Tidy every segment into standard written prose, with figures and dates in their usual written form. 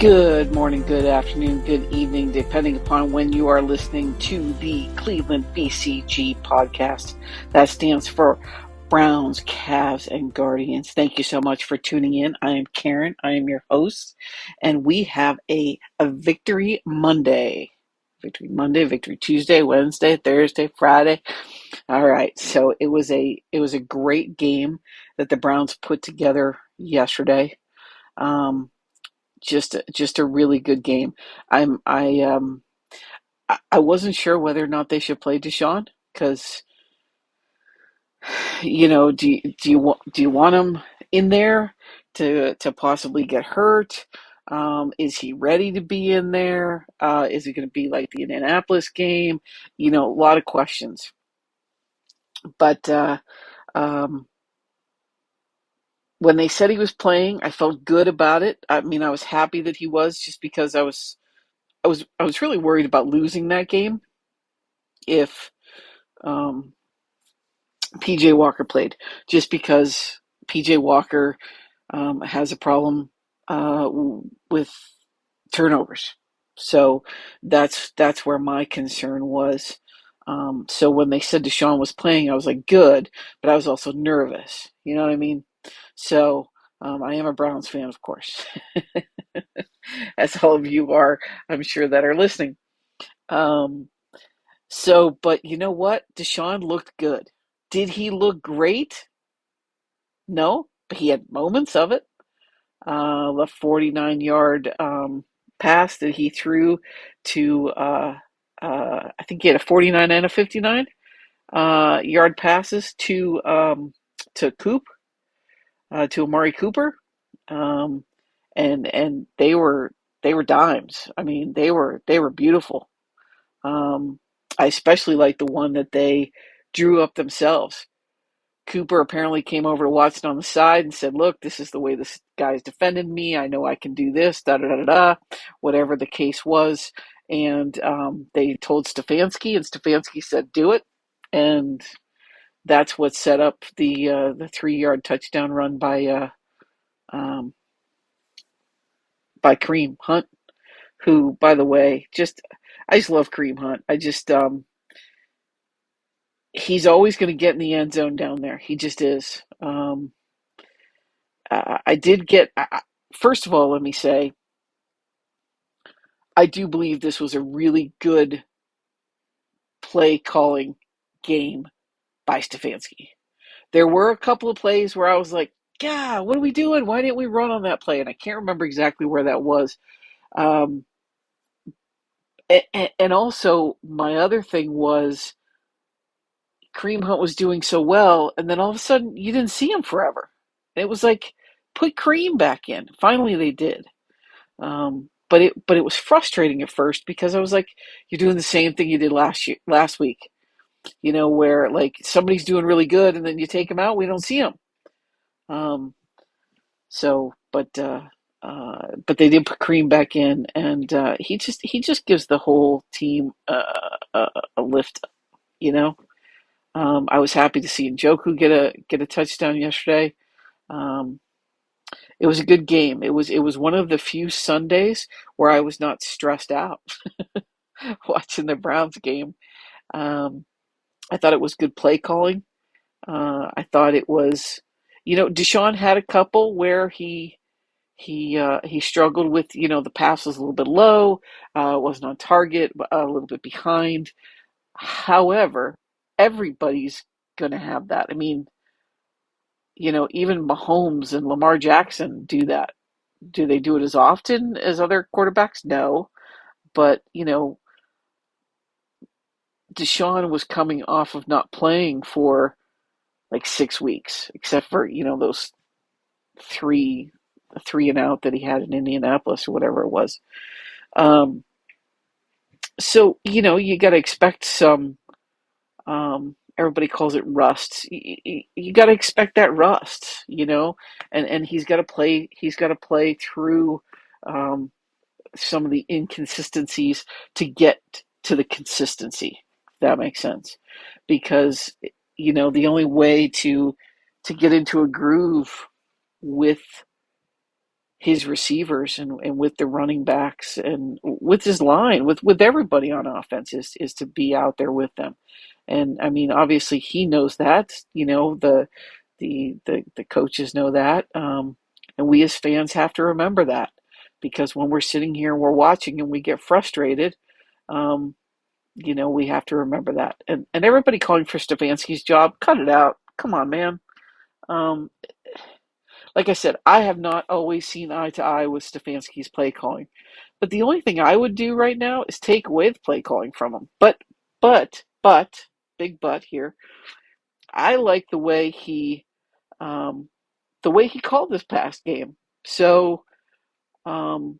Good morning, good afternoon, good evening, depending upon when you are listening to the Cleveland BCG podcast. That stands for Browns, Cavs, and Guardians. Thank you so much for tuning in. I am Karen. I am your host, and we have a Victory Monday. Victory Monday, Victory Tuesday, Wednesday, Thursday, Friday. All right. So it was a great game that the Browns put together yesterday. Just a really good game. I wasn't sure whether or not they should play Deshaun because do you want him in there to possibly get hurt? Is he ready to be in there? Is it going to be like the Indianapolis game? A lot of questions. But um, when they said he was playing, I felt good about it. I mean, I was happy that he was, just because I was really worried about losing that game if um, PJ Walker played, just because PJ Walker has a problem with turnovers. So that's where my concern was. So when they said Deshaun was playing, I was like, good, but I was also nervous. You know what I mean? So I am a Browns fan, of course, as all of you are, I'm sure, that are listening. Um, but you know what? Deshaun looked good. Did he look great? No, but he had moments of it. The 49-yard pass that he threw to, I think he had a 49 and a 59 yard passes to to Amari Cooper, um, and they were dimes. I mean, they were beautiful. Um, I especially like the one that they drew up themselves. Cooper apparently came over to Watson on the side and said, "Look, this is the way this guy's defended me. I know I can do this, da da da da da," whatever the case was. And they told Stefanski, and Stefanski said, "Do it." And that's what set up the 3-yard touchdown run um, by Kareem Hunt, who, by the way, I just love Kareem Hunt. He's always going to get in the end zone down there. He just is. I did get. First of all, let me say, I do believe this was a really good play calling game by Stefanski. There were a couple of plays where I was like, "God, what are we doing? Why didn't we run on that play?" And I can't remember exactly where that was. Um, and also, my other thing was Kareem Hunt was doing so well, and then all of a sudden, you didn't see him forever. And it was like, put Kareem back in. Finally, they did. But it was frustrating at first, because I was like, you're doing the same thing you did last week, where like somebody's doing really good and then you take him out, we don't see him. Um, so, but they did put Kareem back in, and he just gives the whole team a lift. You know, I was happy to see Njoku get a touchdown yesterday. Um, it was a good game. It was one of the few Sundays where I was not stressed out watching the Browns game. Um, I thought it was good play calling. I thought it was, Deshaun had a couple where he struggled with, the pass was a little bit low, wasn't on target, a little bit behind. However, everybody's gonna have that. I mean, even Mahomes and Lamar Jackson do that. Do they do it as often as other quarterbacks? No, but Deshaun was coming off of not playing for like 6 weeks, except for those three three and out that he had in Indianapolis or whatever it was. Um, so you got to expect some. Everybody calls it rust. You got to expect that rust, and he's got to play. He's got to play through um, some of the inconsistencies to get to the consistency. If that makes sense, because the only way to get into a groove with his receivers and with the running backs and with his line, with everybody on offense is to be out there with them. And I mean, obviously he knows that, the coaches know that. And we as fans have to remember that because when we're sitting here and we're watching and we get frustrated, um, we have to remember that. And everybody calling for Stefanski's job, cut it out. Come on, man. Um, like I said, I have not always seen eye to eye with Stefanski's play calling. But the only thing I would do right now is take away the play calling from him. But, big but here, I like um, the way he called this past game. So, um,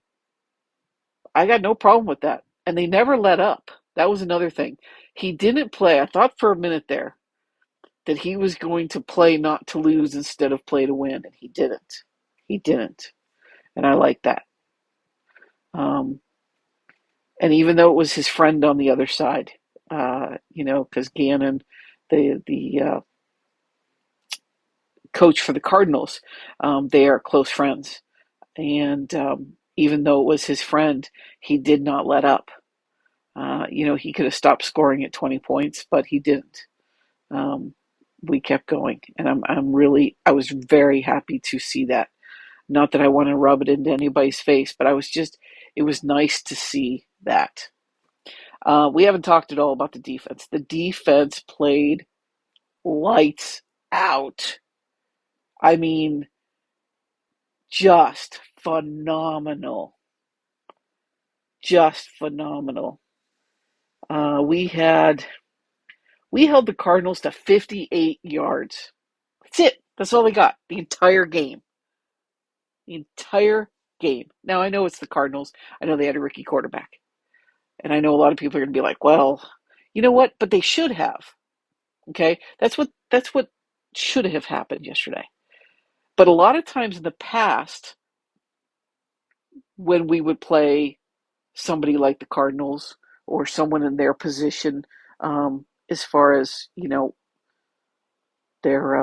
I got no problem with that. And they never let up. That was another thing. He didn't play. I thought for a minute there that he was going to play not to lose instead of play to win, and he didn't. He didn't. And I like that. Um, and even though it was his friend on the other side, because Gannon, the coach for the Cardinals, they are close friends, and even though it was his friend, he did not let up. He could have stopped scoring at 20 points, but he didn't. Um, we kept going, and I was very happy to see that. Not that I want to rub it into anybody's face, but it was nice to see that. We haven't talked at all about the defense. The defense played lights out. I mean, just phenomenal. Just phenomenal. Uh, we had we held the Cardinals to 58 yards. That's it. That's all they got the entire game. The entire game. Now I know it's the Cardinals. I know they had a rookie quarterback, and I know a lot of people are going to be like, "Well, you know what?" But they should have. Okay, that's what should have happened yesterday. But a lot of times in the past, when we would play somebody like the Cardinals or someone in their position, as far as their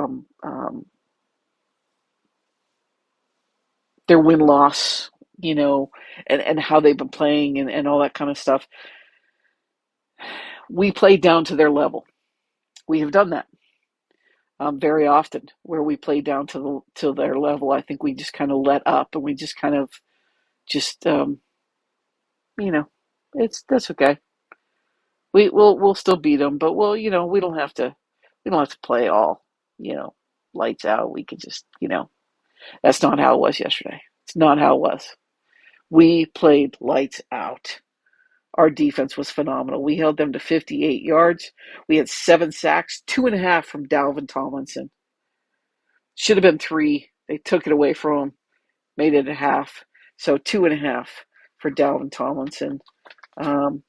their win loss, and how they've been playing and all that kind of stuff, we played down to their level. We have done that very often, where we play down to their level. I think we just kind of let up, and we just kind of just you know, that's okay. We'll still beat them, but we don't have to play all you know lights out. We could just that's not how it was yesterday. It's not how it was. We played lights out. Our defense was phenomenal. We held them to 58 yards. We had 7 sacks, 2.5 from Dalvin Tomlinson. Should have been 3. They took it away from him, made it a half. So 2.5 for Dalvin Tomlinson. Um,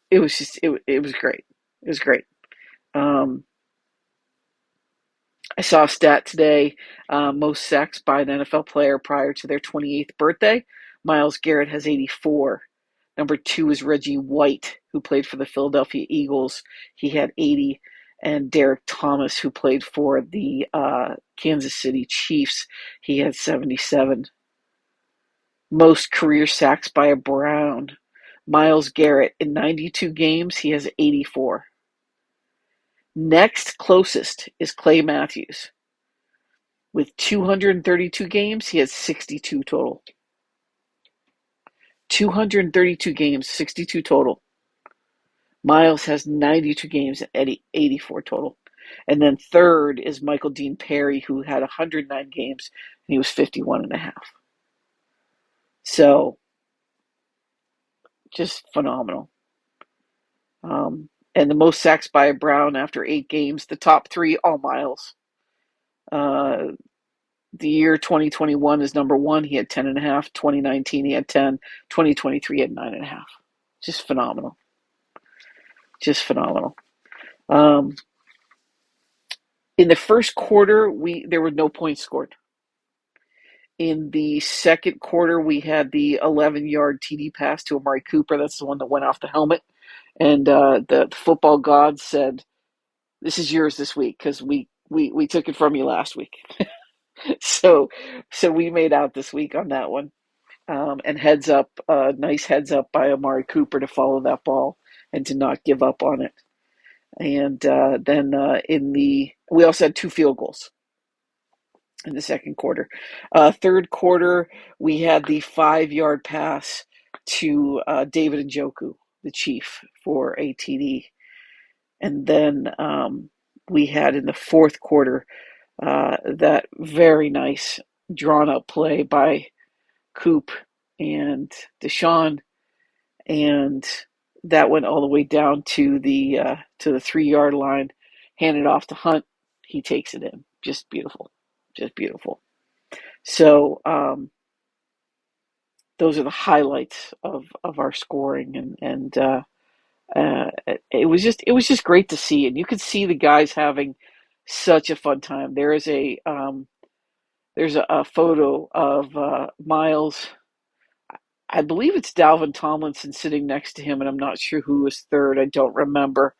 it was it was great. It was great. Um, I saw a stat today. Most sacks by an NFL player prior to their 28th birthday. Myles Garrett has 84. Number 2 is Reggie White, who played for the Philadelphia Eagles. He had 80. And Derek Thomas, who played for the Kansas City Chiefs, he had 77. Most career sacks by a Brown. Myles Garrett, in 92 games, he has 84. Next closest is Clay Matthews. With 232 games, he has 62 total. 232 games, 62 total. Myles has 92 games and 84 total. And then third is Michael Dean Perry, who had 109 games, and he was 51 and a half. So, just phenomenal. And the most sacks by a Brown after 8 games, the top 3, all Myles. Uh, the year 2021 is number 1. He had 10 and a half. 2019, he had 10. 2023, he had 9 and a half. Just phenomenal. Just phenomenal. Um, in the first quarter, there were no points scored. In the second quarter, we had the 11-yard TD pass to Amari Cooper. That's the one that went off the helmet. And the football gods said, "This is yours this week because we took it from you last week." So, so we made out this week on that one. And heads up, nice heads up by Amari Cooper to follow that ball and to not give up on it. And then we also had two field goals in the second quarter. Third quarter, we had the 5 yard pass to David Njoku, the Chief, for a TD. And then we had in the fourth quarter that very nice drawn up play by Coop and Deshaun, and that went all the way down to the 3 yard line, handed off to Hunt. He takes it in. Just beautiful, just beautiful. So those are the highlights of our scoring, and it was just great to see, and you could see the guys having such a fun time. There's a photo of Miles. I believe it's Dalvin Tomlinson sitting next to him, and I'm not sure who was third. I don't remember.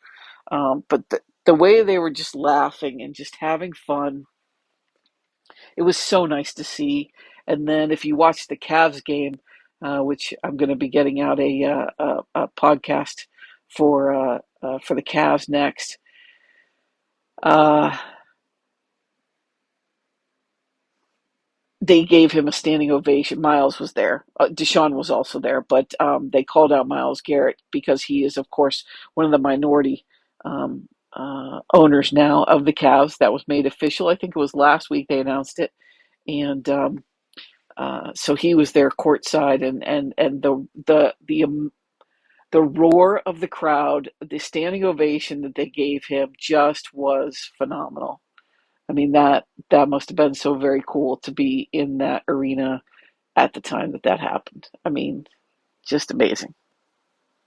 But the way they were just laughing and just having fun, it was so nice to see. And then if you watch the Cavs game, which I'm going to be getting out a podcast for the Cavs next, uh, they gave him a standing ovation. Miles was there. Deshaun was also there, but they called out Miles Garrett because he is, of course, one of the minority owners now of the Cavs. That was made official. I think it was last week they announced it, and so he was there courtside, and the roar of the crowd, the standing ovation that they gave him, just was phenomenal. I mean, that must have been so very cool to be in that arena at the time that happened. I mean, just amazing,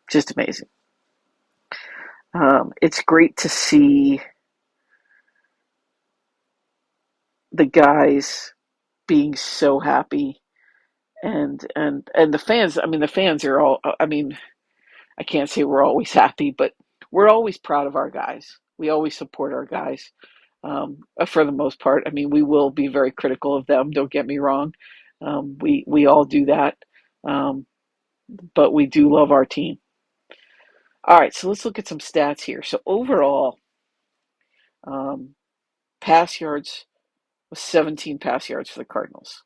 just amazing. It's great to see the guys being so happy, and the fans. I mean, the fans are all. I mean, I can't say we're always happy, but we're always proud of our guys. We always support our guys. For the most part, I mean, we will be very critical of them. Don't get me wrong. We all do that, um, but we do love our team. All right, so let's look at some stats here. So overall, um, pass yards was 17 pass yards for the Cardinals,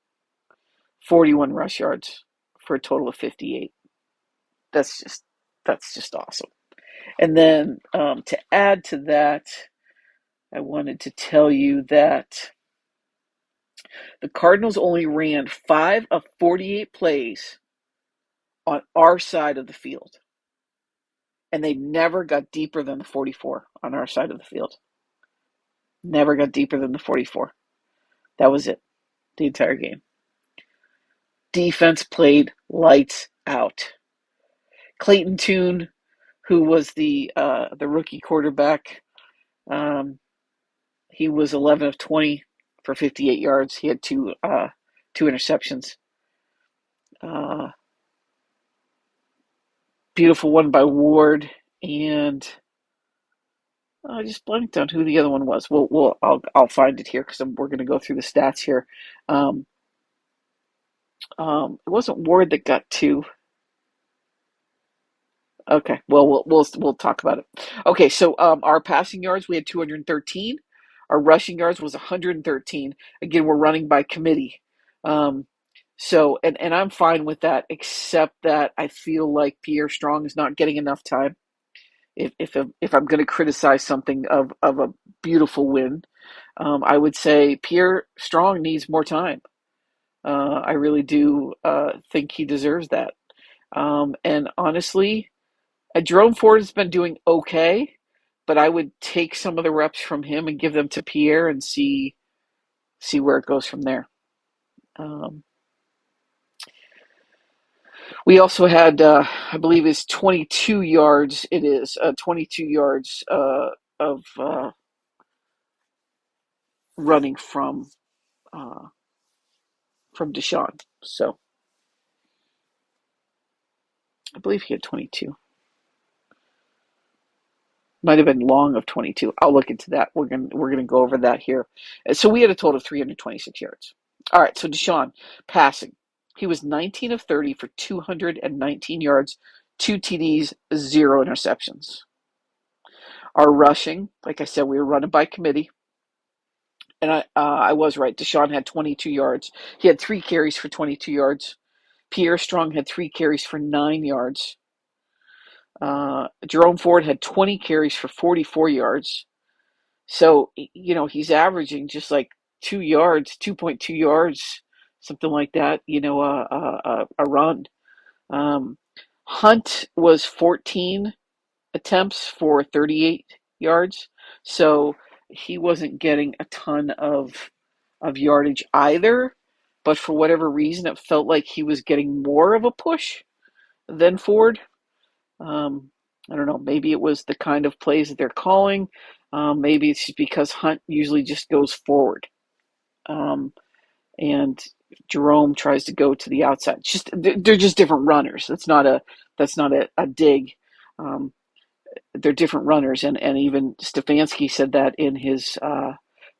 41 rush yards for a total of 58. That's just that's just awesome. And then to add to that, I wanted to tell you that the Cardinals only ran 5 of 48 plays on our side of the field, and they never got deeper than the 44 on our side of the field. Never got deeper than the 44. That was it, the entire game. Defense played lights out. Clayton Tune, who was the rookie quarterback, um, he was 11 of 20 for 58 yards. He had two interceptions. Uh, Beautiful one by Ward, and I just blanked on who the other one was. I'll find it here because we're going to go through the stats here. Um, it wasn't Ward that got two. Okay, well we'll talk about it. Okay, so our passing yards we had 213. Our rushing yards was 113. Again, we're running by committee. Um, so and I'm fine with that, except that I feel like Pierre Strong is not getting enough time. If I'm going to criticize something of a beautiful win, I would say Pierre Strong needs more time. I really do think he deserves that. And honestly, Jerome Ford has been doing okay, but I would take some of the reps from him and give them to Pierre and see where it goes from there. Um, we also had, I believe, it's 22 yards. It is 22 yards of running uh, from Deshaun. So I believe he had 22. Might have been long of 22. I'll look into that. We're gonna go over that here. So we had a total of 326 yards. All right. So Deshaun passing, he was 19 of 30 for 219 yards, two TDs, zero interceptions. Our rushing, like I said, we were running by committee, and I was right. Deshaun had 22 yards. He had three carries for 22 yards. Pierre Strong had three carries for 9 yards. Jerome Ford had 20 carries for 44 yards. So, he's averaging just like 2 yards, 2.2 yards, something like that, a run. Um, Hunt was 14 attempts for 38 yards. So he wasn't getting a ton of yardage either. But for whatever reason, it felt like he was getting more of a push than Ford. Um, I don't know. Maybe it was the kind of plays that they're calling. Maybe it's just because Hunt usually just goes forward, um, and Jerome tries to go to the outside. Just they're just different runners. That's not a dig. Um, they're different runners, and even Stefanski said that in his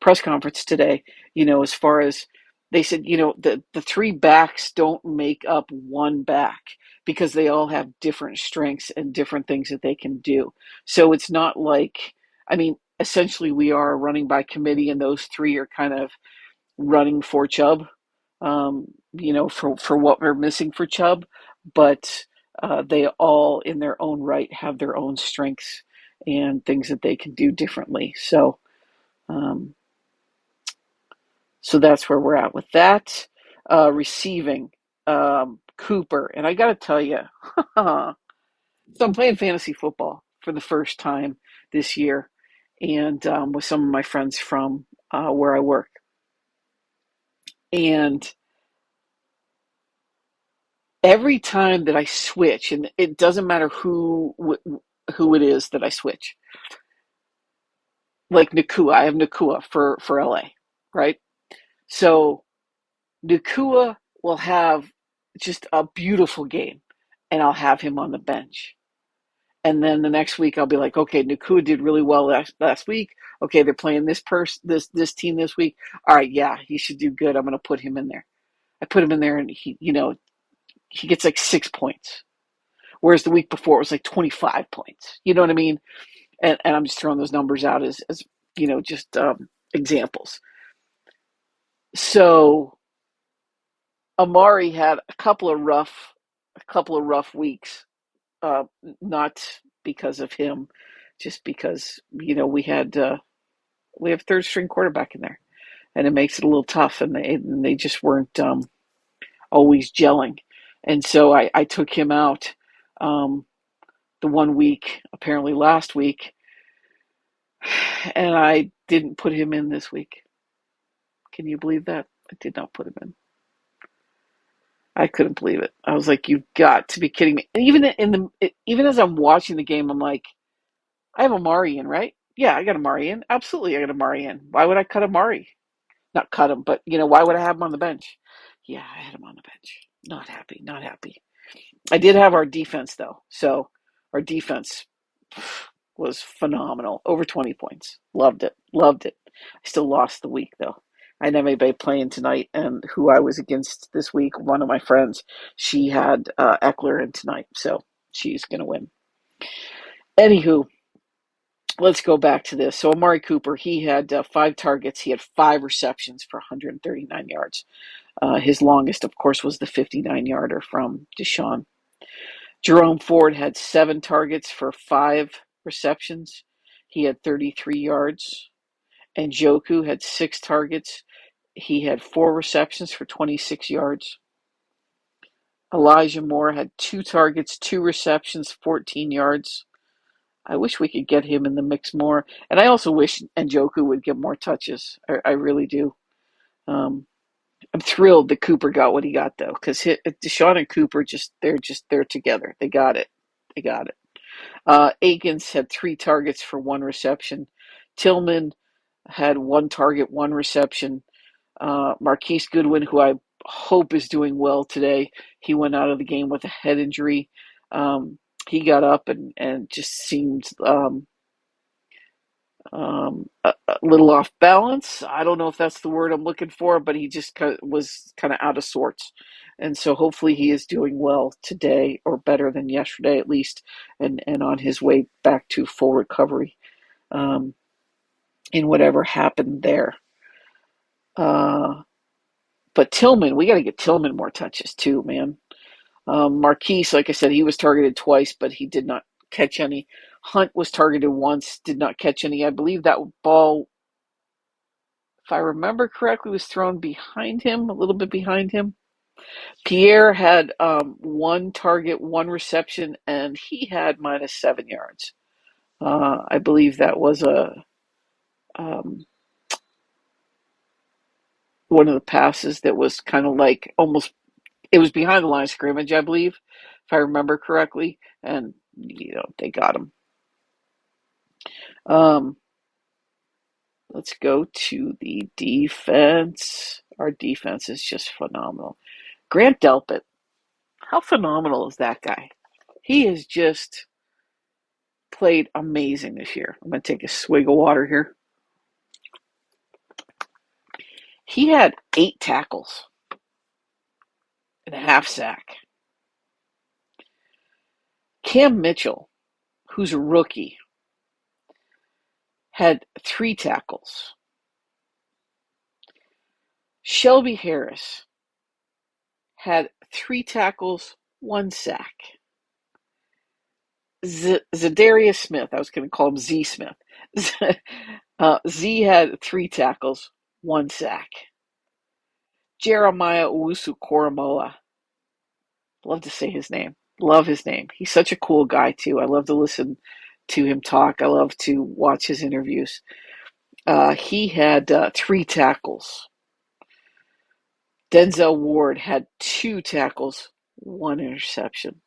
press conference today. As far as they said, the three backs don't make up one back because they all have different strengths and different things that they can do. So it's not like, I mean, essentially we are running by committee, and those three are kind of running for Chubb, for what we're missing for Chubb, but they all, in their own right, have their own strengths and things that they can do differently. Um, so that's where we're at with that. Receiving, Cooper, and I got to tell you, so I'm playing fantasy football for the first time this year, and with some of my friends from where I work, and every time that I switch, and it doesn't matter who it is that I switch, like Nakua, I have Nakua for LA, right? So Nakua will have just a beautiful game, and I'll have him on the bench. And then the next week I'll be like, okay, Nakua did really well last week. Okay, they're playing this team this week. All right, yeah, he should do good. I'm going to put him in there. I put him in there, and he gets like 6 points. Whereas the week before it was like 25 points. You know what I mean? And I'm just throwing those numbers out as just examples. So Amari had a couple of rough weeks, uh, not because of him, just because we have third string quarterback in there, and it makes it a little tough, and they just weren't always gelling, and so I took him out um, the one week, apparently last week, and I didn't put him in this week. Can you believe that? I did not put him in. I couldn't believe it. I was like, "You've got to be kidding me!" And even as I'm watching the game, I'm like, "I have Amari in, right? Yeah, I got Amari in. Absolutely, I got Amari in. Why would I cut Amari? Not cut him, but why would I have him on the bench? Yeah, I had him on the bench. Not happy. Not happy. I did have our defense though, so our defense was phenomenal. Over 20 points. Loved it. Loved it. I still lost the week though. I didn't have anybody playing tonight, and who I was against this week, one of my friends, she had Eckler in tonight, so she's going to win. Anywho, let's go back to this. So Amari Cooper, he had 5 targets. He had 5 receptions for 139 yards. His longest, of course, was the 59-yarder from Deshaun. Jerome Ford had 7 targets for 5 receptions. He had 33 yards. And Joku had 6 targets. He had 4 receptions for 26 yards. Elijah Moore had 2 targets, 2 receptions, 14 yards. I wish we could get him in the mix more. And I also wish Njoku would get more touches. I really do. Um, I'm thrilled that Cooper got what he got, though, because Deshaun and Cooper, they're together. They got it. They got it. Akins had 3 targets for 1 reception. Tillman had 1 target, 1 reception. Marquise Goodwin, who I hope is doing well today, he went out of the game with a head injury. He got up and just seemed A little off balance. I don't know if that's the word I'm looking for, but he just was kind of out of sorts. And so hopefully he is doing well today, or better than yesterday at least, and on his way back to full recovery um, in whatever happened there. Uh, but Tillman, we got to get Tillman more touches too, man. Marquise, like I said, he was targeted twice, but he did not catch any. Hunt was targeted once, did not catch any. I believe that ball, if I remember correctly, was thrown behind him, a little bit behind him. Pierre had one target, one reception, and he had minus 7 yards. I believe that was um, one of the passes that was kind of like almost, it was behind the line of scrimmage, I believe, if I remember correctly, and they got him. Um, let's go to the defense. Our defense is just phenomenal. Grant Delpit, how phenomenal is that guy? He has just played amazing this year. I'm going to take a swig of water here. He had 8 tackles and a half sack. Cam Mitchell, who's a rookie, had 3 tackles. Shelby Harris had 3 tackles, 1 sack. Zadarius Smith, I was going to call him Z Smith. Z had 3 tackles, 1 sack. Jeremiah Owusu-Koramoah, love to say his name. Love his name. He's such a cool guy too. I love to listen to him talk. I love to watch his interviews. He had 3 tackles. Denzel Ward had 2 tackles, 1 interception.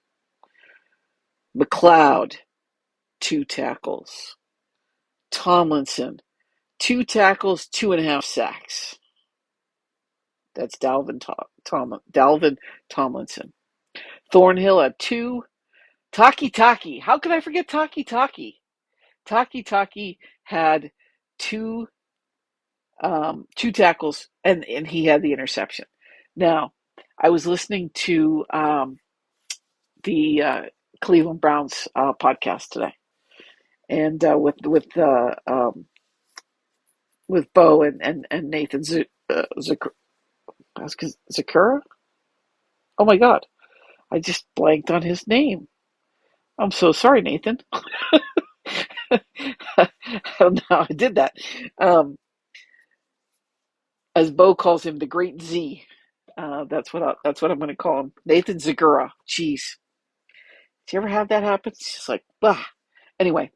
McLeod, 2 tackles. Tomlinson, 2 tackles, 2.5 sacks. That's Dalvin Tomlinson. Thornhill had 2. Taki. How could I forget Taki? Taki had 2 2 tackles, and he had the interception. Now, I was listening to the Cleveland Browns podcast today, and with Bo and Nathan Zakura. Oh my God, I just blanked on his name. I'm so sorry, Nathan. I don't know how I did that. As Bo calls him, the Great Z. That's what I'm going to call him, Nathan Zagura. Jeez, do you ever have that happen? It's just like, bah. Anyway,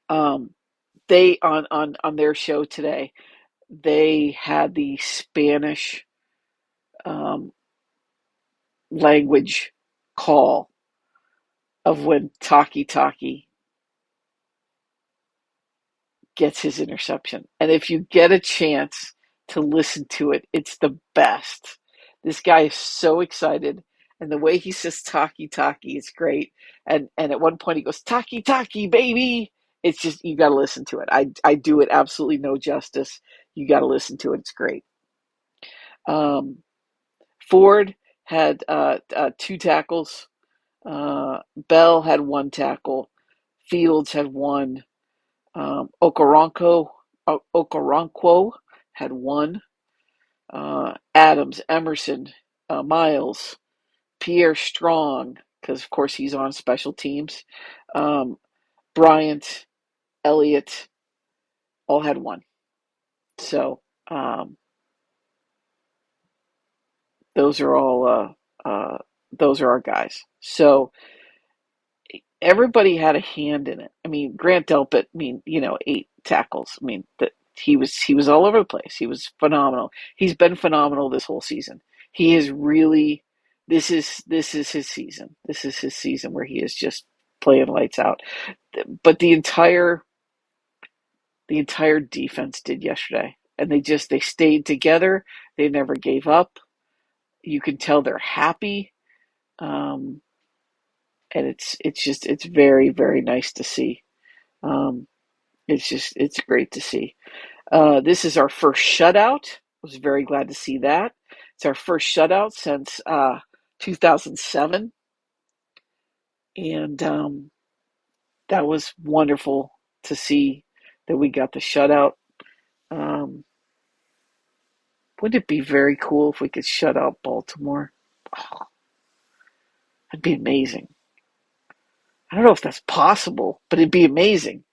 um, they on their show today, they had the Spanish um, language call of when Taki gets his interception. And if you get a chance to listen to it, it's the best. This guy is so excited. And the way he says Taki is great. And at one point he goes, Taki, baby. It's just, you got to listen to it. I do it absolutely no justice. You got to listen to it. It's great. Um, Ford had 2 tackles. Bell had 1 tackle. Fields had 1. Okoronkwo had 1. Adams, Emerson, Miles, Pierre Strong, because of course he's on special teams. Bryant, Elliott, all had 1. So those are all those are our guys. So everybody had a hand in it. I mean, Grant Delpit, 8 tackles. I mean, he was all over the place. He was phenomenal. He's been phenomenal this whole season. He is really, this is his season. This is his season where he is just playing lights out. But the entire defense did yesterday, and they stayed together. They never gave up. You can tell they're happy. Um, and it's very, very nice to see. Um, it's great to see. This is our first shutout. I was very glad to see that. It's our first shutout since 2007, and that was wonderful to see that we got the shutout. Um, wouldn't it be very cool if we could shut out Baltimore? Oh, that'd be amazing. I don't know if that's possible, but it'd be amazing.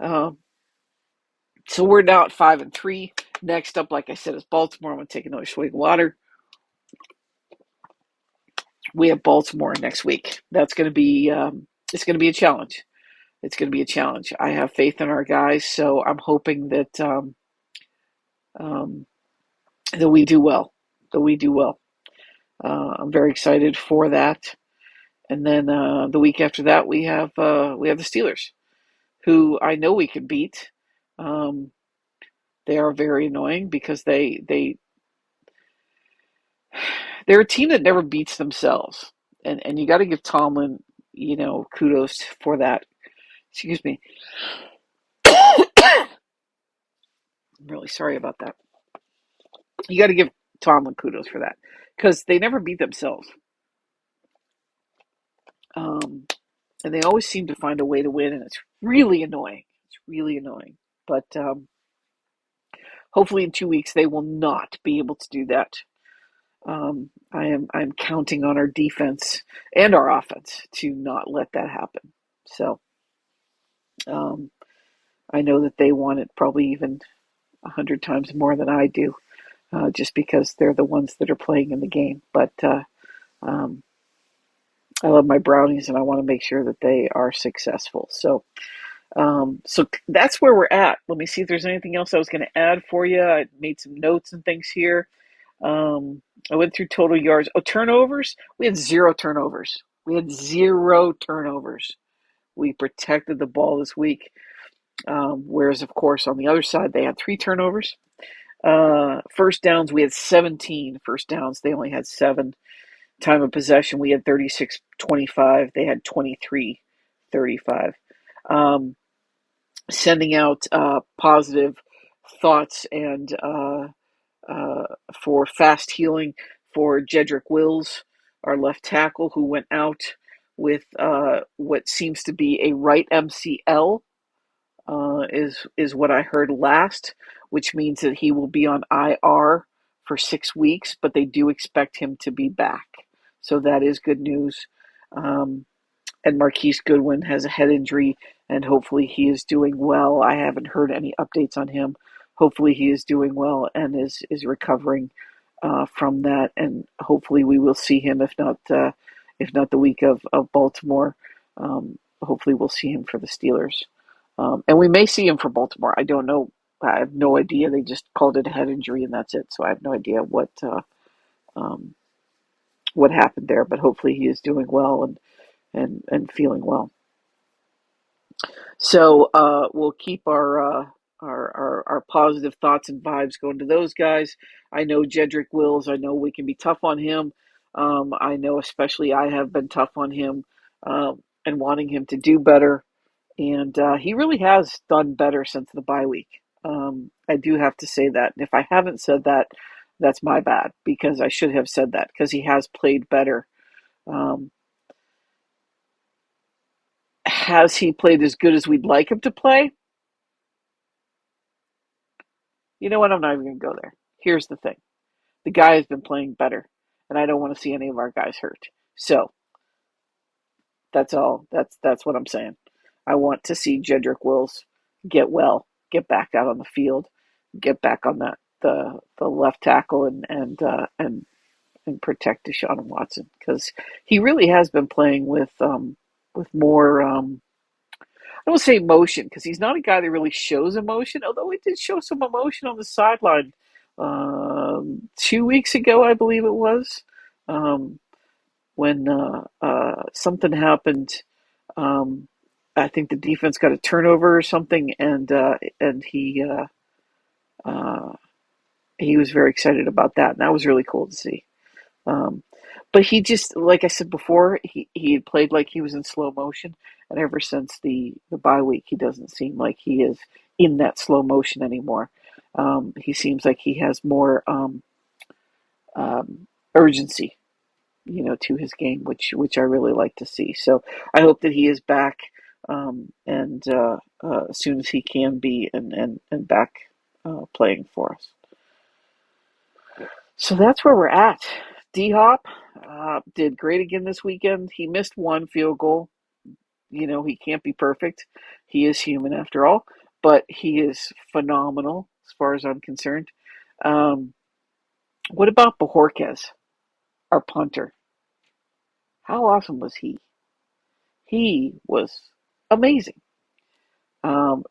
Um, so we're now at 5-3. Next up, like I said, is Baltimore. I'm gonna take another swig of water. We have Baltimore next week. That's gonna be it's gonna be a challenge. It's gonna be a challenge. I have faith in our guys, so I'm hoping um, that we do well. That we do well. I'm very excited for that. And then the week after that, we have the Steelers, who I know we can beat. Um, they are very annoying because they're a team that never beats themselves, and you got to give Tomlin, kudos for that. Excuse me. I'm really sorry about that. You got to give Tomlin kudos for that because they never beat themselves, um, and they always seem to find a way to win, and it's really annoying. It's really annoying, but hopefully in 2 weeks they will not be able to do that. I'm counting on our defense and our offense to not let that happen. So um, I know that they want it probably even 100 times more than I do, just because they're the ones that are playing in the game. But um, I love my brownies, and I want to make sure that they are successful. So that's where we're at. Let me see if there's anything else I was going to add for you. I made some notes and things here. Um, I went through total yards. Oh, turnovers. We had zero turnovers. We had zero turnovers. We protected the ball this week. Whereas, of course, on the other side, they had three turnovers. First downs, we had 17 first downs. They only had seven. Time of possession, we had 36-25. They had 23-35. Sending out positive thoughts and for fast healing for Jedrick Wills, our left tackle, who went out with what seems to be a right MCL, is what I heard last, which means that he will be on IR for 6 weeks, but they do expect him to be back. So that is good news. Um, and Marquise Goodwin has a head injury, and hopefully he is doing well. I haven't heard any updates on him. Hopefully he is doing well and is recovering from that, and hopefully we will see him. If not the week of Baltimore, hopefully we'll see him for the Steelers, and we may see him for Baltimore. I don't know. I have no idea. They just called it a head injury, and that's it. So I have no idea um, what happened there. But hopefully he is doing well and feeling well. So we'll keep our positive thoughts and vibes going to those guys. I know Jedrick Wills. I know we can be tough on him. I know especially I have been tough on him and wanting him to do better. And he really has done better since the bye week. I do have to say that. And if I haven't said that, that's my bad because I should have said that because he has played better. Um, has he played as good as we'd like him to play? You know what? I'm not even going to go there. Here's the thing. The guy has been playing better, and I don't want to see any of our guys hurt. So that's all. That's what I'm saying. I want to see Jedrick Wills get well, get back out on the field, get back on the left tackle, and protect Deshaun Watson because he really has been playing with more. I don't say emotion because he's not a guy that really shows emotion, although he did show some emotion on the sideline 2 weeks ago, I believe it was, um, when something happened. Um, I think the defense got a turnover or something, and uh, he was very excited about that, and that was really cool to see. Um, But he just, like I said before, he had played like he was in slow motion, and ever since the bye week, he doesn't seem like he is in that slow motion anymore. He seems like he has more urgency, to his game, which I really like to see. So I hope that he is back, and as soon as he can be, and back playing for us. So that's where we're at. D Hop did great again this weekend. He missed one field goal. He can't be perfect. He is human after all, but he is phenomenal as far as I'm concerned. Um, what about Bojorquez, our punter? How awesome was he? He was amazing.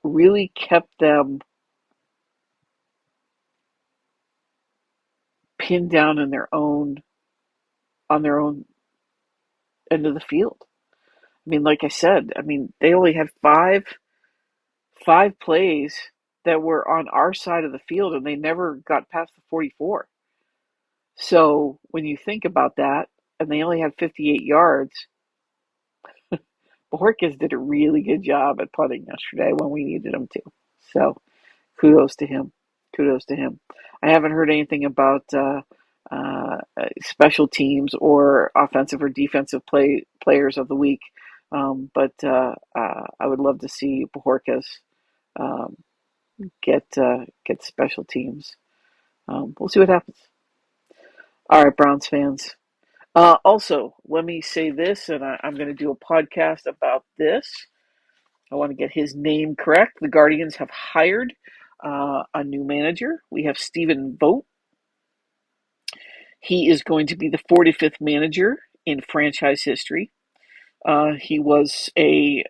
Really kept them pinned down in on their own end of the field. I mean, like I said, they only had five plays that were on our side of the field, and they never got past the 44. So when you think about that, and they only had 58 yards, Bojorquez did a really good job at putting yesterday when we needed him to. So kudos to him. Kudos to him. I haven't heard anything about special teams or offensive or defensive players of the week, but I would love to see Bojorquez um, get special teams. We'll see what happens. All right, Browns fans. Also, let me say this, and I'm going to do a podcast about this. I want to get his name correct. The Guardians have hired a new manager. We have Stephen Vogt. He is going to be the 45th manager in franchise history. He was a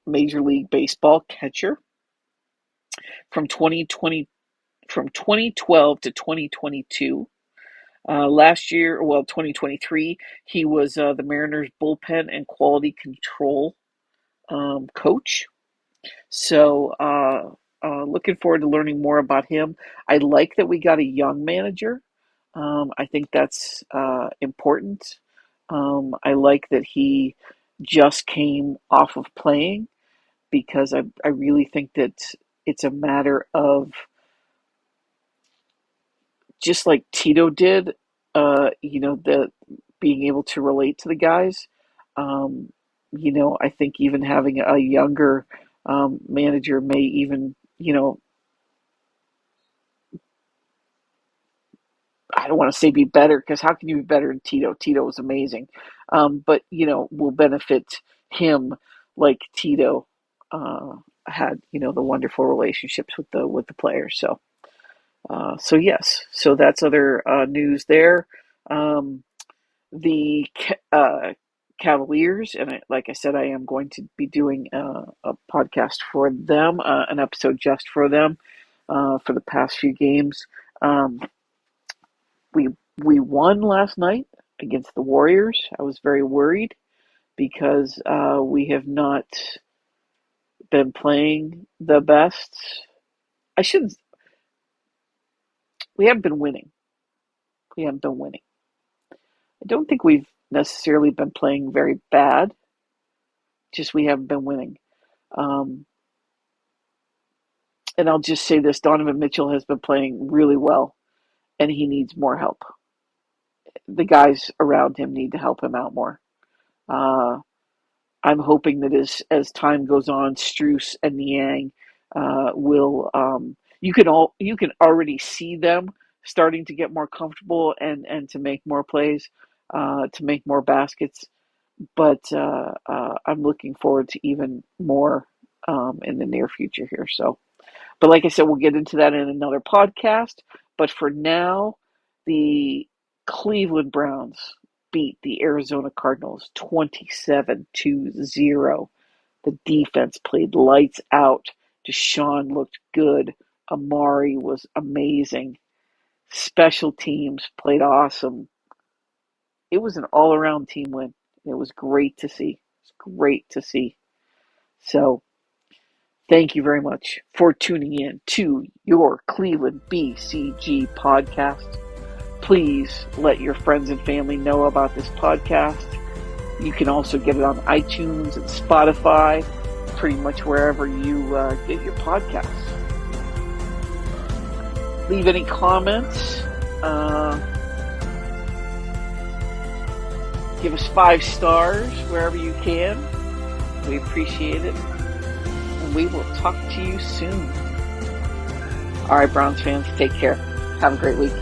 Major League Baseball catcher from 2012 to 2022. Last year, 2023, he was the Mariners bullpen and quality control coach. So, looking forward to learning more about him. I like that we got a young manager. I think that's important. I like that he just came off of playing because I really think that it's a matter of just like Tito did, the being able to relate to the guys. Um, I think even having a younger manager may even, I don't want to say be better because how can you be better than Tito? Tito was amazing, but will benefit him like Tito had, the wonderful relationships with the players. So yes, so that's other news there. Um, the Cavaliers, and like I said, I am going to be doing a podcast for them, an episode just for them, for the past few games. Um, we we won last night against the Warriors. I was very worried because we have not been playing the best. I shouldn't. We haven't been winning. We haven't been winning. I don't think we've necessarily been playing very bad. Just we haven't been winning. Um, and I'll just say this: Donovan Mitchell has been playing really well, and he needs more help. The guys around him need to help him out more. Uh, I'm hoping that as time goes on, Struess and Niang will. You can already see them starting to get more comfortable and to make more plays, to make more baskets. But I'm looking forward to even more in the near future here. So, but like I said, we'll get into that in another podcast. But for now, the Cleveland Browns beat the Arizona Cardinals 27-0. The defense played lights out. Deshaun looked good. Amari was amazing. Special teams played awesome. It was an all around team win. It was great to see. It's great to see. So, thank you very much for tuning in to your Cleveland BCG podcast. please let your friends and family know about this podcast. You can also get it on iTunes and Spotify, pretty much wherever you get your podcasts. Leave any comments. Give us 5 stars wherever you can. We appreciate it. And we will talk to you soon. All right, Browns fans, take care. Have a great week.